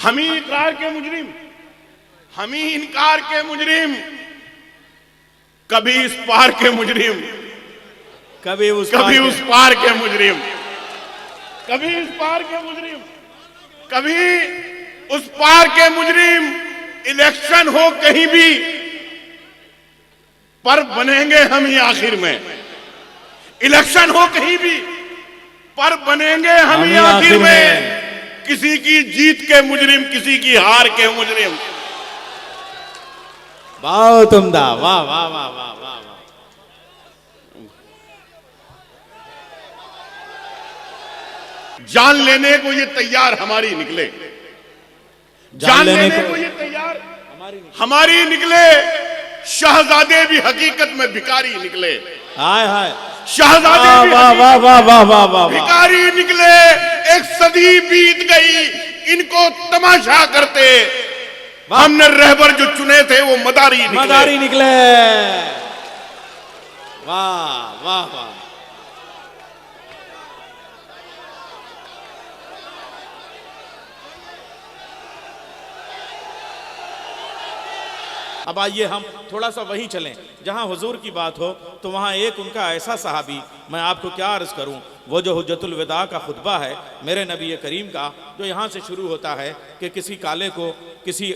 हम ही इकरार के मुजरिम, हम ही इनकार के मुजरिम, कभी इस पार के मुजरिम, कभी उस पार के मुजरिम, कभी इस पार के मुजरिम, कभी उस पार के मुजरिम। इलेक्शन हो कहीं भी, पर बनेंगे हम ही आखिर में। इलेक्शन हो कहीं भी, पर बनेंगे हम ही आखिर में। किसी की जीत के मुजरिम, किसी की हार के मुजरिम। बहुत उम्दा, वाह वाह वाह वाह वाह वाह। जान लेने को ये तैयार हमारी निकले, जान लेने को ये तैयार हमारी निकले। शहजादे भी हकीकत में भिखारी निकले। हाय हाय, शहजादे भी वाह वाह वाह वाह वाह वाह, भिखारी निकले। एक सदी बीत गई इनको तमाशा करते, हमने रहबर जो चुने थे वो मदारी निकले। वाह वाह वाह। अब आइए हम थोड़ा सा वहीं चलें जहां हुजूर की बात हो, तो वहां एक उनका ऐसा सहाबी, मैं आपको क्या अर्ज करूं, वो जो हुज्जतुल विदा का खुतबा है मेरे नबी करीम का, जो यहाँ से शुरू होता है कि किसी काले को किसी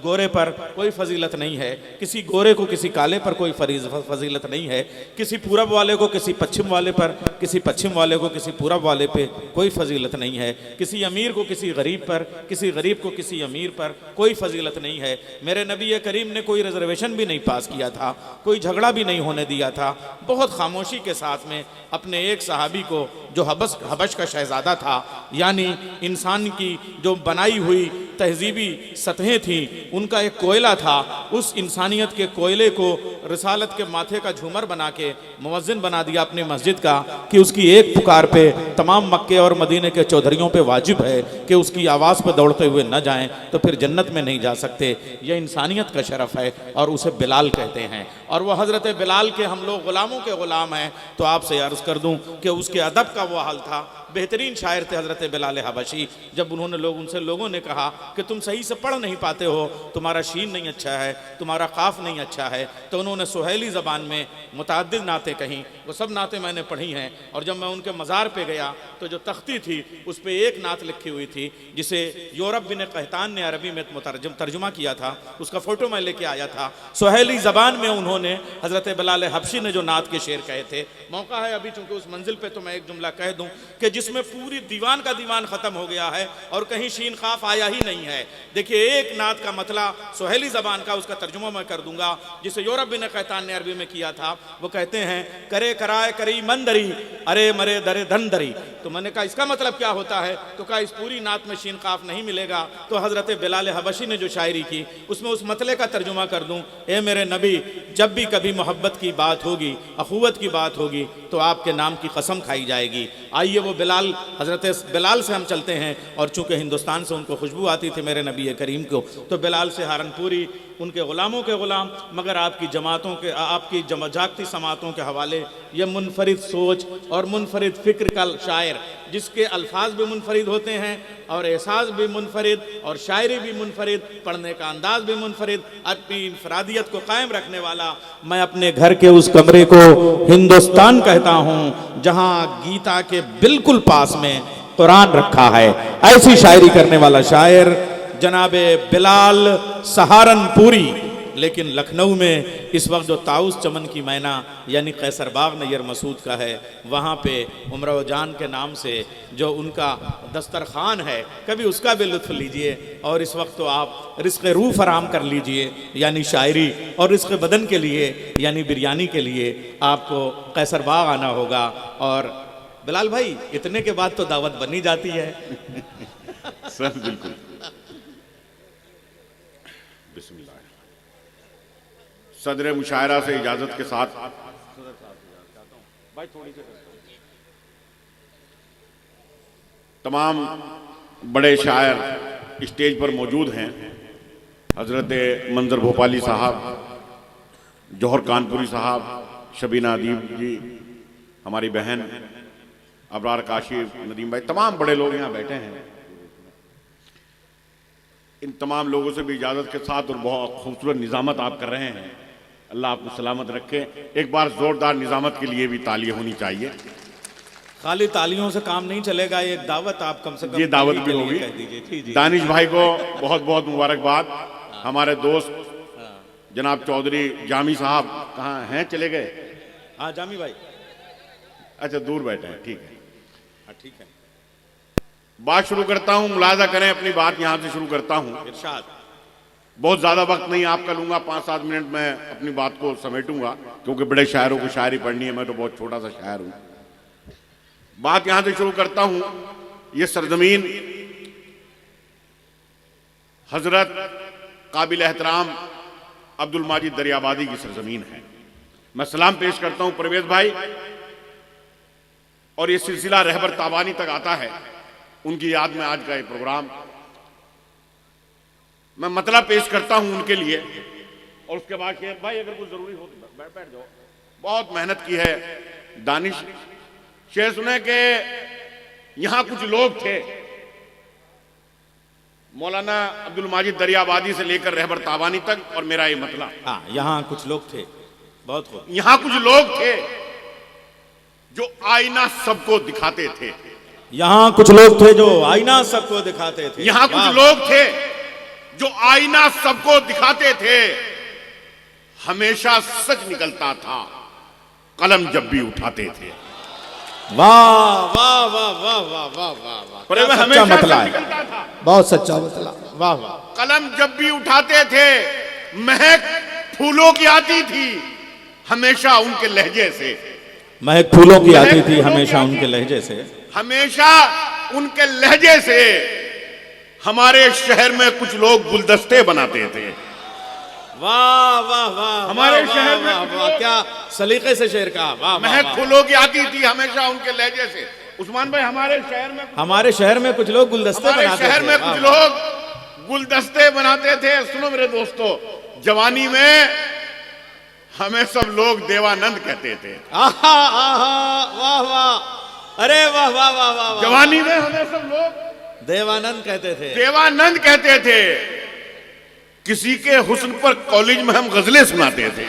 गोरे पर कोई फजीलत नहीं है, किसी गोरे को किसी काले पर कोई फजीलत नहीं है, किसी पूरब वाले को किसी पश्चिम वाले पर, किसी पश्चिम वाले को किसी पूरब वाले पे कोई फजीलत नहीं है, किसी अमीर को किसी गरीब पर, किसी गरीब को किसी अमीर पर कोई फजीलत नहीं है। मेरे नबी करीम ने कोई रिजर्वेशन भी नहीं पास किया था, कोई झगड़ा भी नहीं होने दिया था। बहुत खामोशी के साथ में अपने एक सहाबी को, जो हबश का शहजादा था, यानी इंसान की जो बनाई हुई तहजीबी सतहें थीं, उनका एक कोयला था, उस इंसानियत के कोयले को रिसालत के माथे का झूमर बना के मुअज्जिन बना दिया अपनी मस्जिद का, कि उसकी एक पुकार पे तमाम मक्के और मदीने के चौधरियों पे वाजिब है कि उसकी आवाज़ पर दौड़ते हुए न जाएं तो फिर जन्नत में नहीं जा सकते। यह इंसानियत का शरफ है और उसे बिलाल कहते हैं। और वह हज़रत बिलाल के हम लोग ग़ुलामों के ग़ुलाम हैं। तो आपसे अर्ज़ कर दूं कि उसके अदब का वो हाल था। बेहतरीन शायर थे हज़रत बिलाल हबशी। जब उनसे लोगों ने कहा कि तुम सही से पढ़ नहीं पाते हो, तुम्हारा शीन नहीं अच्छा है, तुम्हारा काफ नहीं अच्छा है, तो उन्होंने सुहेली ज़बान में मुतअद्दिद नातें कहीं। वो सब नातें मैंने पढ़ी हैं। और जब मैं उनके मज़ार पे गया तो जो तख्ती थी उस पर एक नात लिखी हुई थी, जिसे यूरप बिन कहतान ने अरबी में तर्जुमा किया था। उसका फ़ोटो मैं लेके आया था। सुहेली ज़बान में उन्होंने हज़रत बिलाल हबशी ने जो नात के शेर कहे थे, मौका है अभी चूँकि उस मंजिल पर, तो मैं एक जुमला कह दूँ कि जिसमें पूरी दीवान का दीवान ख़त्म हो गया है और कहीं शीन खाफ आया ही नहीं है। देखिए, एक नात का मतला सुहेली ज़बान का, उसका तर्जुमा मैं कर दूंगा, जिसे यूरप बिन कहतान ने अरबी में किया था। वो कहते हैं, करे कराए करी मंदरी, अरे मरे दरे धनदरी। तो मैंने कहा इसका मतलब क्या होता है? तो कहा इस पूरी नात में शीन खाफ नहीं मिलेगा। तो हज़रत बिलाल हबशी ने जो शायरी की उसमें उस मतले का तर्जुमा कर दूं, ए मेरे नबी, जब भी कभी मोहब्बत की बात होगी, अखुवत की बात होगी, तो आपके नाम की कसम खाई जाएगी। आइए वो बिलाल, हज़रत बिलाल से हम चलते हैं। और चूँकि हिंदुस्तान से उनको खुशबू आती थी मेरे नबी करीम को, तो बिलाल से हारनपुरी, उनके ग़ुलामों के ग़ुलाम, मगर आपकी जमातों के, आपकी जागती समातों के हवाले ये मुनफरिद सोच और मुनफरिद फ़िक्र का शायर, जिसके अल्फाज भी मुनफरिद होते हैं और एहसास भी मुनफरिद और शायरी भी मुनफरिद, पढ़ने का अंदाज भी मुनफरिद, अपनी इनफरादियत को कायम रखने वाला। मैं अपने घर के उस कमरे को हिंदुस्तान कहता हूँ जहाँ गीता के बिल्कुल पास में कुरान रखा है। ऐसी शायरी करने वाला शायर जनाबे बिलाल सहारनपुरी। लेकिन लखनऊ में इस वक्त जो ताउस चमन की मैना यानी कैसर बाग नैयर मसूद का है, वहाँ पे उमरा जान के नाम से जो उनका दस्तरखान है, कभी उसका भी लुत्फ़ लीजिए। और इस वक्त तो आप रिज़्क़ रूह फराम कर लीजिए, यानी शायरी, और रिज़्क़ बदन के लिए यानी बिरयानी के लिए आपको कैसर बाग आना होगा। और बिलाल भाई, इतने के बाद तो दावत बनी जाती है। सर बिल्कुल। बिस्मिल्लाह। सदर मुशायरा से इजाजत के साथ तमाम बड़े शायर स्टेज पर मौजूद हैं। हजरत मंजर भोपाली साहब, जौहर कानपुरी साहब, शबीना अदीब जी, हमारी बहन अबरार काशिफ, नदीम भाई, तमाम बड़े लोग यहाँ बैठे हैं। इन तमाम लोगों से भी इजाज़त के साथ, और बहुत खूबसूरत निज़ामत आप कर रहे हैं, अल्लाह आपको सलामत रखे। एक बार ज़ोरदार निज़ामत के लिए भी तालियां होनी चाहिए। खाली तालियों से काम नहीं चलेगा, एक दावत आप कम से कम ये दावत भी के लिए होगी। कह दीजिए। जी जी। दानिश भाई को बहुत बहुत मुबारकबाद। हमारे दोस्त जनाब चौधरी जामी साहब कहाँ हैं, चले गए? हाँ जामी भाई, अच्छा दूर बैठे हैं, ठीक है। हाँ ठीक है। बात शुरू करता हूँ, मुलाजा करें, अपनी बात यहाँ से शुरू करता हूँ। इरशाद। बहुत ज़्यादा वक्त नहीं आपका लूँगा, 5-7 मिनट में अपनी बात को समेटूंगा, क्योंकि बड़े शायरों को शायरी पढ़नी है, मैं तो बहुत छोटा सा शायर हूँ। बात यहाँ से शुरू करता हूँ। ये सरजमीन हजरत काबिल एहतराम अब्दुल माजिद दरियाबादी की सरजमीन है। मैं सलाम पेश करता हूँ परवेज भाई, और ये सिलसिला रहबर ताबानी तक आता है, उनकी याद में आज का ये प्रोग्राम। मैं मतलब पेश करता हूं उनके लिए, और उसके बाद के भाई अगर कुछ जरूरी हो तो बैठ जाओ। बहुत मेहनत की है दानिश। शेर सुने के यहां कुछ लोग थे, मौलाना अब्दुल माजिद दरियाबादी से लेकर रहबर ताबानी तक, और मेरा ये मतलब। हाँ, यहाँ कुछ लोग थे, बहुत खूब। यहां कुछ लोग थे जो आईना सबको दिखाते थे। यहाँ कुछ लोग थे जो आईना सबको दिखाते थे। यहां कुछ लोग थे जो आईना सबको दिखाते थे। हमेशा सच निकलता था कलम जब भी उठाते थे। वाह वाह वाह वाह वाह वाह वाह वाह, पर क्या हमेशा सच्चा मतला सच है, निकलता था। बहुत सच्चा मतला। वाह वाह। कलम जब भी उठाते थे महक फूलों की आती थी हमेशा उनके लहजे से। महक फूलों की आती महक थी फूलों की हमेशा आती उनके थी। लहजे से। हमेशा उनके लहजे से हमारे शहर में कुछ लोग गुलदस्ते बनाते थे। वाह वाह वाह, हमारे वाह, शहर वाह, में वाह, कुछ वाह, लोग- क्या सलीके से शेर का। वाह वाह, महक वाह। फूलों की आती थी हमेशा उनके लहजे से। उस्मान भाई हमारे शहर में हमारे शहर में कुछ लोग गुलदस्ते हमारे बनाते शहर थे। में वाह, कुछ वाह। लोग गुलदस्ते बनाते थे। सुनो मेरे दोस्तों, जवानी में हमें सब लोग देवानंद कहते थे। आहा आहा, वाह वाह, अरे वाह वाह वाह वाह वाह। जवानी में हमें सब लोग देवानंद कहते थे। देवानंद कहते थे। किसी के हुस्न पर कॉलेज में हम गजलें सुनाते थे।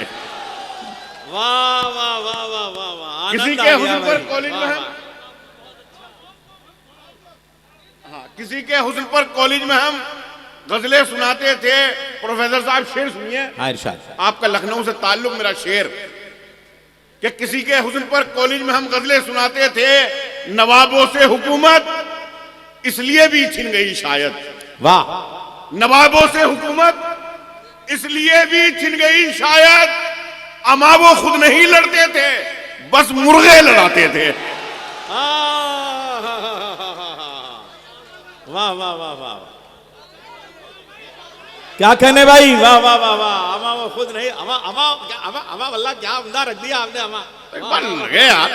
वाह वाह वाह वाह वाह वाह, किसी आनंद के आ गया हुस्न पर भाई। कॉलेज में वाह, हम हाँ, किसी के हुस्न पर कॉलेज में हम गजलें सुनाते थे। प्रोफेसर साहब शेर सुनिए, वाह। हाँ, इरशाद। आपका लखनऊ से ताल्लुक, मेरा शेर कि किसी के हुस्न पर कॉलेज में हम गजलें सुनाते थे। नवाबों से हुकूमत इसलिए भी छिन गई शायद। वाह। नवाबों से हुकूमत इसलिए भी छिन गई शायद। अमा वो खुद नहीं लड़ते थे, बस मुर्गे लड़ाते थे। वाह वाह वाह वाह, क्या कहने भाई। वाह वाह वाह वाह। अमा वो खुद नहीं, अमा अमा अमा अमा वल्लाह क्या उम्दा रख दिया आपने। अमा एक बार लगे यार,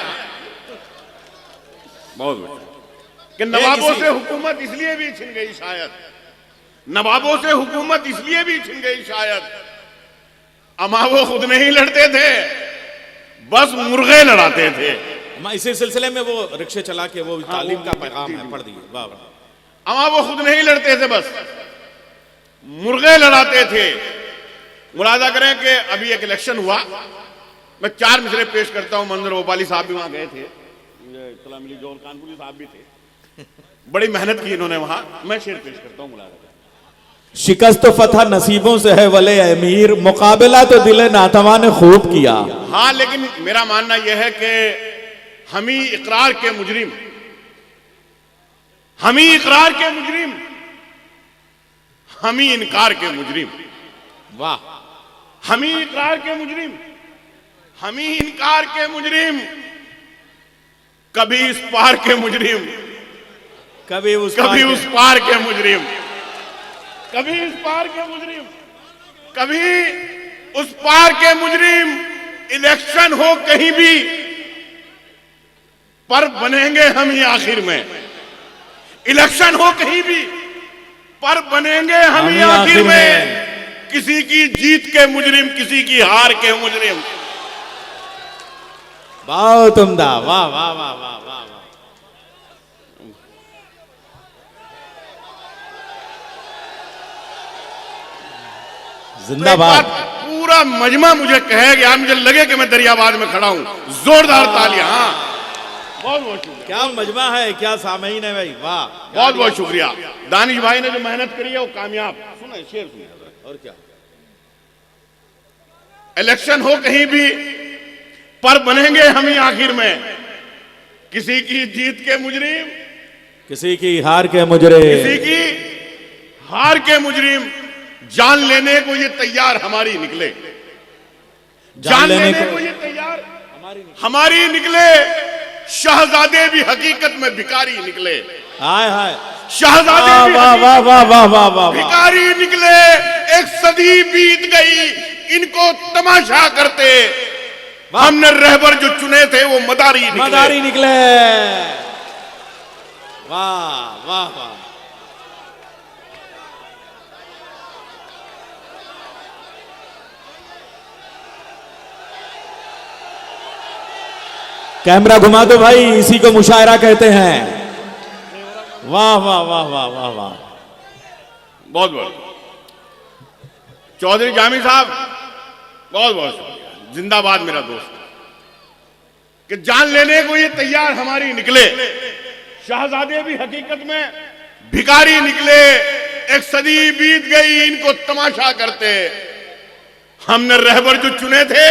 बहुत बढ़िया। कि नवाबों से हुकूमत इसलिए भी छिन गई शायद। नवाबों से हुकूमत इसलिए भी छिन गई शायद। अमा वो खुद नहीं लड़ते थे, बस मुर्गे लड़ाते थे। अमा इसी सिलसिले में वो रिक्शे चला के वो तालीम का पैगाम है, पढ़ दिए। वाह वाह। अमा वो खुद नहीं लड़ते थे, बस मुर्गे लड़ाते थे। मुलाजा करें कि अभी एक इलेक्शन हुआ, मैं 4 मिसरे पेश करता हूं। मंजर भोपाली साहब भी वहां गए थे, इत्तला मिली, जौहर कानपुरी साहब भी थे, बड़ी मेहनत की इन्होंने वहां। मैं शेर पेश करता हूं मुलाजा करें। शिकस्त फतह नसीबों से है वले अमीर, मुकाबला तो दिले नातवा ने खूब किया। हाँ, लेकिन मेरा मानना यह है कि हम ही इकरार के मुजरिम, हम ही इकरार के मुजरिम, हम ही इनकार के मुजरिम। वाह। हम ही इकरार के मुजरिम, हम ही इनकार के मुजरिम, कभी इस पार के मुजरिम, कभी उस कभी उस पार के मुजरिम, कभी इस पार के मुजरिम, कभी उस पार के मुजरिम। इलेक्शन हो कहीं भी पर बनेंगे हम ही आखिर में। इलेक्शन हो कहीं भी पर बनेंगे हम ही आखिर में। किसी की जीत के मुजरिम, किसी की हार के मुजरिम। बहुत उम्दा। वाह वाह वाह वाह वाह वाह। जिंदाबाद। तो एक बात पूरा मजमा मुझे कहेगा, मुझे लगे कि मैं दरियाबाद में खड़ा हूं। जोरदार तालियां। हाँ, बहुत बहुत शुक्रिया। क्या मजमा है, क्या सामीन है भाई, वाह। बहुत बहुत शुक्रिया। दानिश भाई ने जो मेहनत करी है वो कामयाब। सुने शेर सुनिए। और क्या, इलेक्शन हो कहीं भी पर बनेंगे हम ही आखिर में। किसी की जीत के मुजरिम, किसी की हार के मुजरे, किसी की हार के मुजरिम, जान लेने को ये तैयार हमारी निकले। जान लेने को ये तैयार हमारी निकले। शहजादे भी हकीकत में भिखारी निकले। हाय हाय, शहजादे भी वाह वाह वाह वाह वाह वाह, भिखारी निकले। एक सदी बीत गई इनको तमाशा करते। हमने रहबर जो चुने थे वो मदारी निकले। वाह वाह वाह। कैमरा घुमा दो भाई, इसी को मुशायरा कहते हैं। वाह वाह वाह वाह वाह वाह, बहुत बहुत। चौधरी जामी साहब बहुत बहुत शुक्रिया। जिंदाबाद मेरा दोस्त। कि जान लेने को ये तैयार हमारी निकले। शहजादे भी हकीकत में भिखारी निकले। एक सदी बीत गई इनको तमाशा करते। हमने रहबर जो चुने थे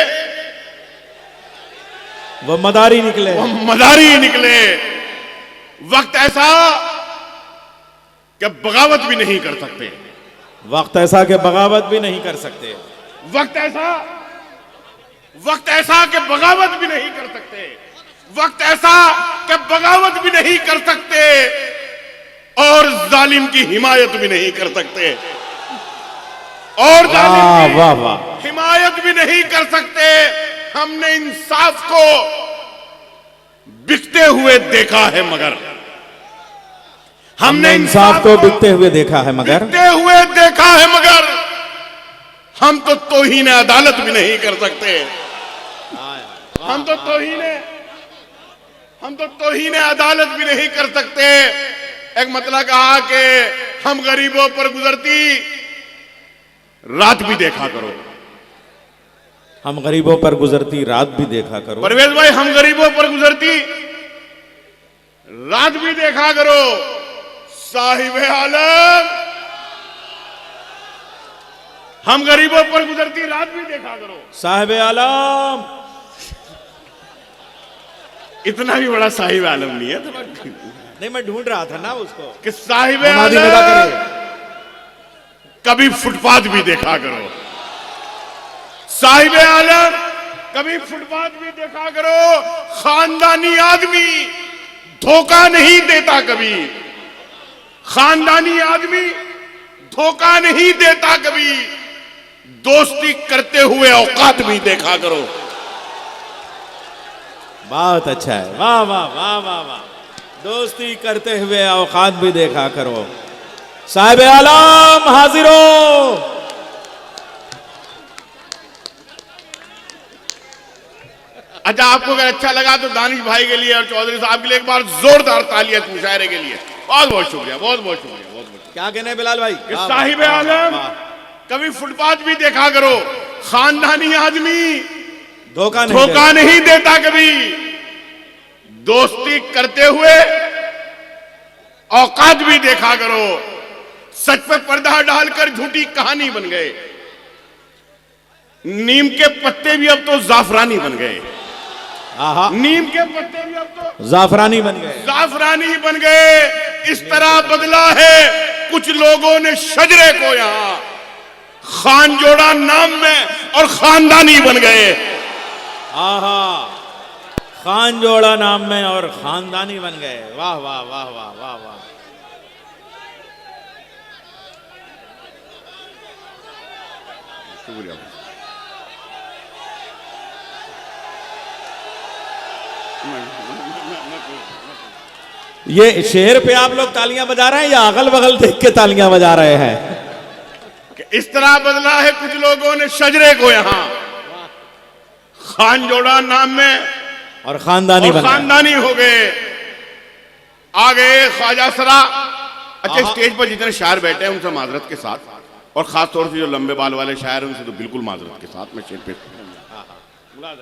वो मदारी निकले। वो मदारी निकले। वक्त ऐसा कि बगावत भी नहीं कर सकते। वक्त ऐसा कि बगावत भी नहीं कर सकते। वक्त ऐसा कि बगावत भी नहीं कर सकते। वक्त ऐसा कि बगावत भी नहीं कर सकते और जालिम की हिमायत भी नहीं कर सकते। और जालिम की वाह वाह, हिमायत भी नहीं कर सकते। हमने इंसाफ को बिकते हुए देखा है मगर हमने इंसाफ को बिकते हुए देखा है मगर हम तो तौहीन अदालत भी नहीं कर सकते। हम तो तौहीन अदालत भी नहीं कर सकते। एक मतलब कहा कि हम गरीबों पर गुजरती रात भी देखा करो। हम गरीबों पर गुजरती रात भी देखा करो। परवेज भाई, हम गरीबों पर गुजरती रात भी देखा करो। साहिब आलम, हम गरीबों पर गुजरती रात भी देखा करो। साहिब आलम, इतना भी बड़ा साहिब आलम नहीं है। नहीं, मैं ढूंढ रहा था ना उसको कि साहिब आलम कभी फुटपाथ भी देखा करो। साहिब आलम कभी फुटपाथ भी देखा करो। खानदानी आदमी धोखा नहीं देता कभी। खानदानी आदमी धोखा नहीं देता कभी। दोस्ती करते हुए औकात भी देखा करो। बहुत अच्छा है। वाह वाह वाह वाह वाह। दोस्ती करते हुए औकात भी देखा करो। साहिब आलम हाजिरो। अच्छा, आपको अगर अच्छा लगा तो दानिश भाई के लिए और चौधरी साहब के लिए एक बार जोरदार तालियां मुशायरे के लिए। बहुत बहुत शुक्रिया, बहुत बहुत शुक्रिया, बहुत बहुत। क्या कहने हैं बिलाल भाई? साहिब आलम कभी फुटपाथ भी देखा करो। खानदानी आदमी धोखा नहीं देता कभी। दोस्ती करते हुए औकात भी देखा करो। सच पे पर्दा डालकर झूठी कहानी बन गए। नीम के पत्ते भी अब तो जाफरानी बन गए। नीम के पत्ते भी अब तो जाफरानी बन गए। इस तरह बदला है कुछ लोगों ने शजरे को। यहां खान जोड़ा नाम में और खानदानी बन गए। खान जोड़ा नाम में और खानदानी बन गए। वाह वाह वाह वाह वाह वाह। शुक्रिया। ये शेर पे आप लोग तालियां बजा रहे हैं या अगल बगल देख के तालियां बजा रहे हैं? कि इस तरह बदला है कुछ लोगों ने शजरे को। यहां खान जोड़ा नाम में और खानदानी हो गए। आ गए ख्वाजा सरा। अच्छा, स्टेज पर जितने शायर बैठे हैं उनसे माजरत के साथ और ख़ास तौर से जो लंबे बाल वाले शायर हैं उनसे तो बिल्कुल माजरत के साथ में शेर पेश करूंगा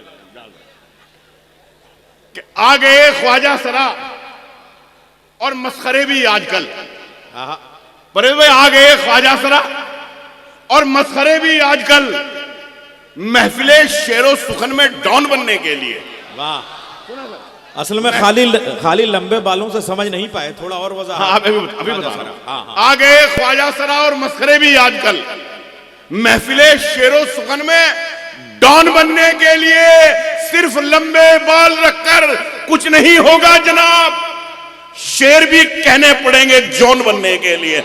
कि आ गए ख्वाजा सरा और मस्खरे भी आजकल। परवेज भाई, आ गए ख्वाजा सरा और मस्खरे भी आजकल महफिले शेरो सुखन में डॉन बनने के लिए। वाह, असल में खाली लंबे बालों से समझ नहीं पाए, थोड़ा और वजह। हाँ, अभी बता रहा हूं। आ गए ख्वाजा सरा और मस्खरे भी आजकल महफिले शेरो सुखन में डॉन बनने के लिए। सिर्फ लंबे बाल रखकर कुछ नहीं होगा जनाब, शेर भी कहने पड़ेंगे जॉन बनने के लिए।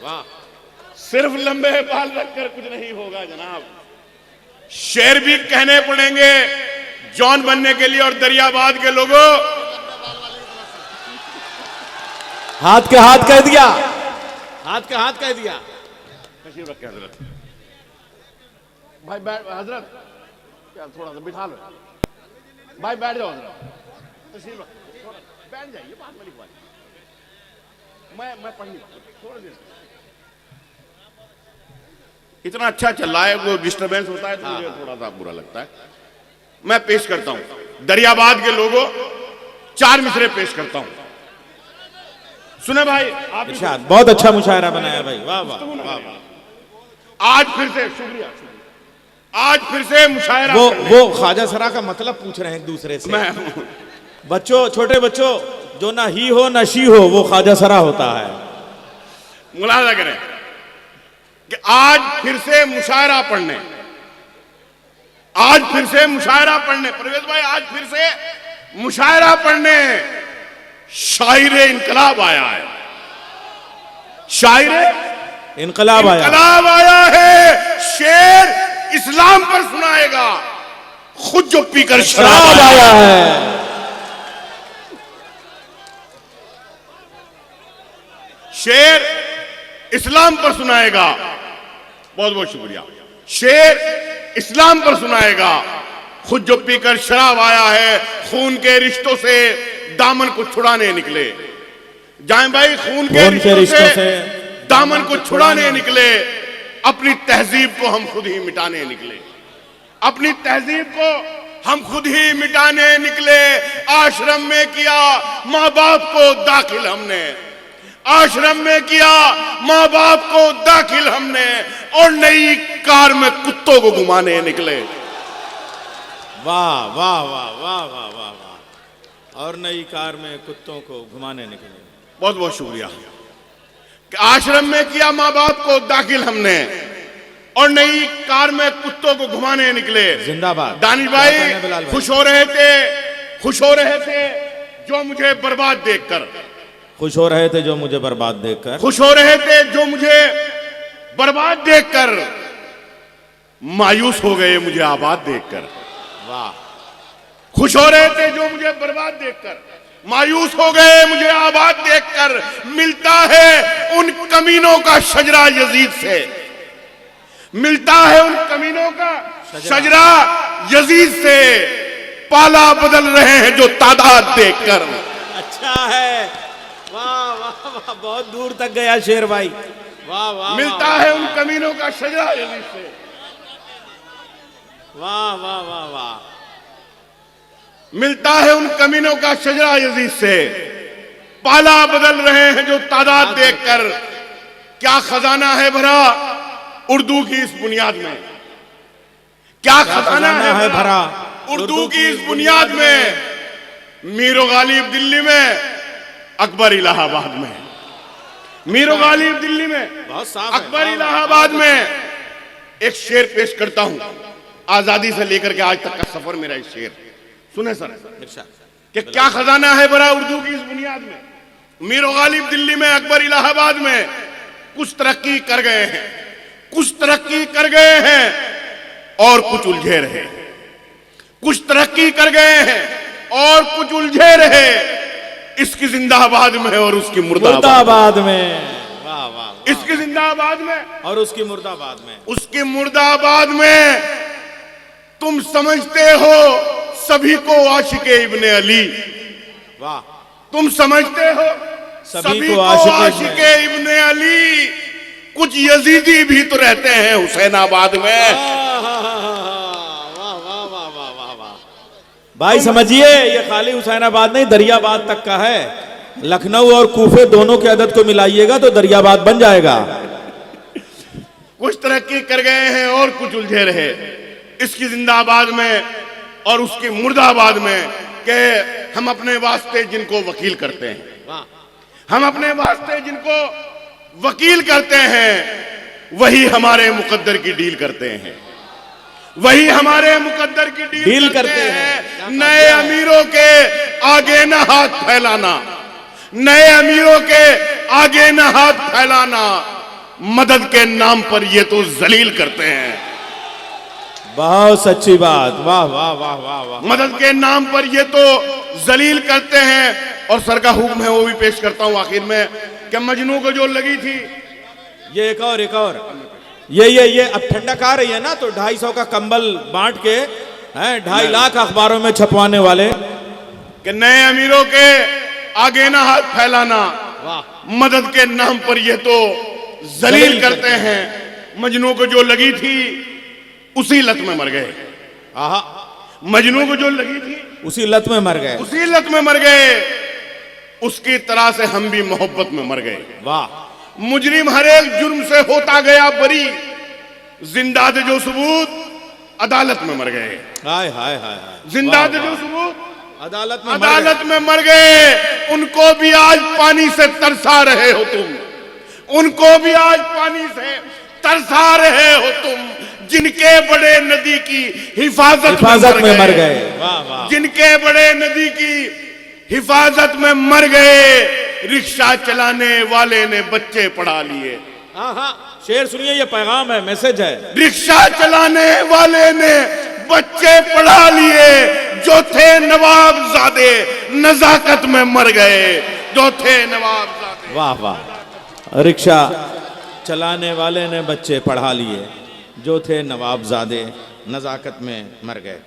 वाह, सिर्फ लंबे बाल रखकर कुछ नहीं होगा जनाब, शेर भी कहने पड़ेंगे जॉन बनने के लिए। और दरियाबाद के लोगों, हाथ के हाथ कह दिया, हाथ के हाथ कह दिया। तशरीफ रखें हजरत। भाई बैठ हजरत, क्या थोड़ा सा बिठा लो भाई, बैठ जाओ हजरत, तशरीफ रखें, बैठ जाइए, बात वाली बात। मैं पढ़ नहीं थोड़ा देर इतना अच्छा चल रहा है, वो डिस्टरबेंस होता है तो मुझे थोड़ा सा बुरा लगता है। मैं पेश करता हूं दरियाबाद के लोगों, 4 मिसरे पेश करता हूं, सुने भाई आप। बहुत अच्छा मुशायरा बनाया भाई, वाह वाह वाह वाह। आज फिर से शुक्रिया, आज फिर से मुशायरा। वो ख्वाजा सरा का मतलब पूछ रहे हैं एक दूसरे से। बच्चों, छोटे बच्चों, जो ना ही हो ना शी हो, वो ख्वाजा सरा होता है। मुलाजा करें कि आज फिर से मुशायरा पढ़ने, आज फिर से मुशायरा पढ़ने, परवेज भाई आज फिर से मुशायरा पढ़ने शायर इनकलाब आया है, शायर इनकलाब आया है। शेर इस्लाम पर सुनाएगा, खुद जो पीकर शराब आया है। शेर इस्लाम पर सुनाएगा, बहुत बहुत शुक्रिया। शेर इस्लाम पर सुनाएगा, खुद जो पीकर शराब आया है। खून के रिश्तों से दामन को छुड़ाने निकले, जाए भाई, खून के रिश्तों से दामन को छुड़ाने निकले। अपनी तहजीब को हम खुद ही मिटाने निकले, अपनी तहजीब को हम खुद ही मिटाने निकले। आश्रम में किया माँ बाप को दाखिल हमने, आश्रम में किया माँ बाप को दाखिल हमने, और नई कार में कुत्तों को घुमाने निकले। वाह वाह वाह वाह वाह वाह वाह। और नई कार में कुत्तों को घुमाने निकले, बहुत बहुत शुक्रिया। कि आश्रम में किया माँ बाप को दाखिल हमने, और नई कार में कुत्तों को घुमाने निकले। जिंदाबाद। दानिश भाई खुश हो रहे थे, खुश हो रहे थे जो मुझे बर्बाद देखकर, खुश हो रहे थे जो मुझे बर्बाद देखकर, खुश हो रहे थे जो मुझे बर्बाद देखकर, मायूस हो गए मुझे आबाद देखकर। वाह, खुश हो रहे थे जो मुझे बर्बाद देखकर, मायूस हो गए मुझे आबाद देखकर। मिलता है उन कमीनों का शजरा यजीद से, मिलता है उन कमीनों का शजरा यजीद से। पाला बदल रहे हैं जो तादाद देखकर। अच्छा है, वाह वाह वाह, बहुत दूर तक गया शेर भाई, वाह वाह। मिलता है उन कमीनों का शजरा यजीद से, वाह वाह वाह वाह। मिलता है उन कमीनों का शजरा यजीद से। पाला बदल रहे हैं जो तादाद देखकर। क्या खजाना है भरा उर्दू की इस बुनियाद में, क्या खजाना है भरा उर्दू की इस बुनियाद में। मीरो गालिब दिल्ली में, अकबर इलाहाबाद में, मीरो गालिब दिल्ली में, अकबर इलाहाबाद में। एक शेर पेश करता हूं, आजादी से लेकर के आज तक का सफर मेरा एक शेर सुने सर, कि क्या खजाना है भरा उर्दू की इस बुनियाद में। मीरो गालिब दिल्ली में, अकबर इलाहाबाद में। कुछ तरक्की कर गए हैं, कुछ तरक्की कर गए हैं और कुछ उलझे रहे, कुछ तरक्की कर गए हैं और कुछ उलझे रहे। इसकी जिंदाबाद में और उसकी मुर्दाबाद में। वाह वाह। इसकी जिंदाबाद में और उसकी मुर्दाबाद में, उसकी मुर्दाबाद में। तुम समझते हो सभी को आशिके इब्ने अली, वाह। तुम समझते हो सभी को आशिके इब्ने अली, कुछ यजीदी भी तो रहते हैं हुसैनाबाद में। भाई समझिए, ये खाली हुसैनाबाद नहीं, दरियाबाद तक का है। लखनऊ और कूफे दोनों के अदद को मिलाइएगा तो दरियाबाद बन जाएगा। कुछ तरक्की कर गए हैं और कुछ उलझे रहे। इसकी जिंदाबाद में और उसकी मुर्दाबाद में कि हम अपने वास्ते जिनको वकील करते हैं, हम अपने वास्ते जिनको वकील करते हैं, वही हमारे मुकद्दर की डील करते हैं, वही हमारे मुकद्दर की डील करते हैं। नए अमीरों के आगे न हाथ फैलाना, नए अमीरों के आगे न हाथ फैलाना, मदद के नाम पर ये तो जलील करते हैं। बहुत सच्ची बात, वाह वाह वाह वाह वाह। मदद के नाम पर ये तो जलील करते हैं। और सर का हुक्म है, वो भी पेश करता हूं आखिर में, कि मजनू को जो लगी थी, ये एक और ये अब ठंडक आ रही है ना, तो 250 का कंबल बांट के 2.5 लाख अखबारों में छपवाने वाले, कि नए अमीरों के आगे ना हाथ फैलाना, मदद के नाम पर ये तो जलील करते हैं। मजनू को जो लगी थी उसी लत में मर गए। मजनू को जो लगी थी उसी लत में मर गए, उसी लत में मर गए। उसकी तरह से हम भी मोहब्बत में मर गए। वाह। मुजरिम हर एक जुर्म से होता गया बरी, जिंदा थे जो सबूत अदालत में मर गए। हाय हाय हाय, जिंदा थे जो सबूत अदालत में मर गए। उनको भी आज पानी से तरसा रहे हो तुम, उनको भी आज पानी से तरसा रहे हो तुम, जिनके बड़े नदी की हिफाजत में मर गए। वाह वाह। जिनके बड़े नदी की हिफाजत में मर गए। रिक्शा चलाने वाले ने बच्चे पढ़ा लिए। शेर सुनिए, ये पैगाम है, मैसेज है। रिक्शा चलाने वाले ने बच्चे पढ़ा लिए, जो थे नवाबजादे नजाकत में मर गए, जो थे नवाबजादे। वाह वाह। रिक्शा चलाने वाले ने बच्चे पढ़ा लिए, जो थे नवाबजादे नजाकत में मर गए।